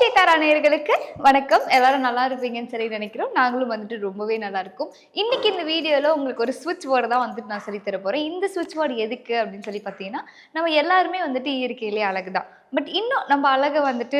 ஸ்ரீ தாரா நேயர்களுக்கு வணக்கம். எல்லாரும் நல்லா இருப்பீங்கன்னு சொல்லி நினைக்கிறோம். நாங்களும் வந்துட்டு ரொம்பவே நல்லா இருக்கோம். இன்னைக்கு இந்த வீடியோல உங்களுக்கு ஒரு ஸ்விட்ச் வேர்டு தான் வந்துட்டு நான் சொல்லி தர போறேன். இந்த ஸ்விட்ச் வேர்டு எதுக்கு அப்படின்னு சொல்லி பார்த்தீங்கன்னா, நம்ம எல்லாருமே வந்துட்டு இயற்கையிலே அழகு தான். பட் இன்னும் நம்ம அழக வந்துட்டு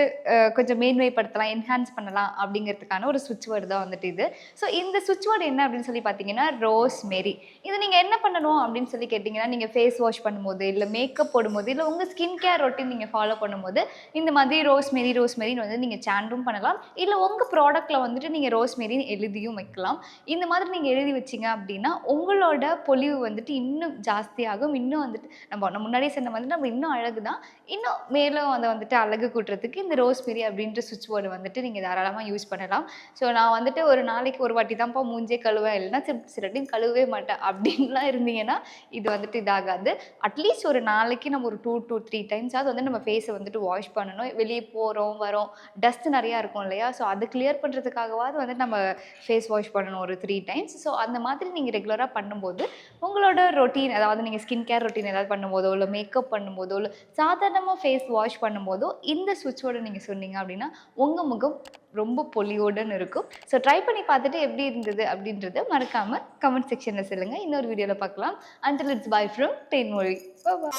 கொஞ்சம் மேன்மைப்படுத்தலாம், என்ஹான்ஸ் பண்ணலாம் அப்படிங்கிறதுக்கான ஒரு ஸ்விட்ச் வேர்டு தான் வந்துட்டு இது. ஸோ இந்த ஸ்விட்ச் வேர்டு என்ன அப்படின்னு சொல்லி பார்த்தீங்கன்னா, ரோஸ்மெரி. இது நீங்க என்ன பண்ணணும் அப்படின்னு சொல்லி கேட்டீங்கன்னா, நீங்க ஃபேஸ் வாஷ் பண்ணும்போது, இல்ல மேக்கப் போடும்போது, இல்ல உங்க ஸ்கின் கேர் ரொட்டீன் நீங்க ஃபாலோ பண்ணும்போது, இந்த மாதிரி ரோஸ்மெரின்னு வந்து நீங்க சாண்டும் பண்ணலாம். இல்ல உங்க ப்ராடக்ட்ல வந்துட்டு நீங்க ரோஸ்மெரின்னு எழுதியும் வைக்கலாம். இந்த மாதிரி நீங்க எழுதி வச்சீங்க அப்படின்னா, உங்களோட பொலிவு வந்துட்டு இன்னும் ஜாஸ்தியாகும். இன்னும் வந்துட்டு நான் முன்னாடியே சொன்ன மாதிரி நம்ம இன்னும் அழகு தான். இன்னும் மேலும் அத வந்துட்டு அழகு கூட்டுறதுக்கு இந்த ரோஸ்மெரி அப்படின்ற ஸ்விட்ச் வேர்டு வந்துட்டு நீங்க தாராளமா யூஸ் பண்ணலாம். ஸோ நான் வந்துட்டு ஒரு நாளைக்கு ஒரு வாட்டி தான்ப்பா மூஞ்சே கழுவேன், இல்லைன்னா சில டைம் கழுவவே மாட்டேன் அப்படின்லாம் இருந்தீங்கன்னா, இது வந்துட்டு இதாகாது. அட்லீஸ்ட் ஒரு நாளைக்கு நம்ம ஒரு 2 to 3 டைம்ஸாவது வந்து நம்ம ஃபேஸை வந்துட்டு வாஷ் பண்ணணும். வெளியே போறோம், வரோம், டஸ்ட் நெறையா இருக்கும் இல்லையா? ஸோ அது கிளியர் பண்றதுக்காகவாவது வந்துட்டு நம்ம ஃபேஸ் வாஷ் பண்ணணும் ஒரு 3 டைம்ஸ். ஸோ அந்த மாதிரி நீங்க ரெகுலரா பண்ணும்போது, உங்களோட ரொட்டீன் அதாவது நீங்க ஸ்கின் கேர் ரொட்டீன் ஏதாவது பண்ணும்போதோ, இல்ல மேக்கப் பண்ணும்போதோ, இல்ல சாதாரணமா ஃபேஸ் வாஷ் பண்ணும்போதோ, இந்த ஸ்விட்ச் வேர்ட நீங்க சொன்னீங்க அப்படின்னா, உங்க முகம் ரொம்ப பொலிவுடன் இருக்கும். ஸோ ட்ரை பண்ணி பார்த்துட்டு எப்படி இருந்தது அப்படின்றத மறக்காம கமெண்ட் செக்ஷன்ல சொல்லுங்க. இன்னொரு வீடியோல பார்க்கலாம். Until it's bye from Thenmozhi. Bye by.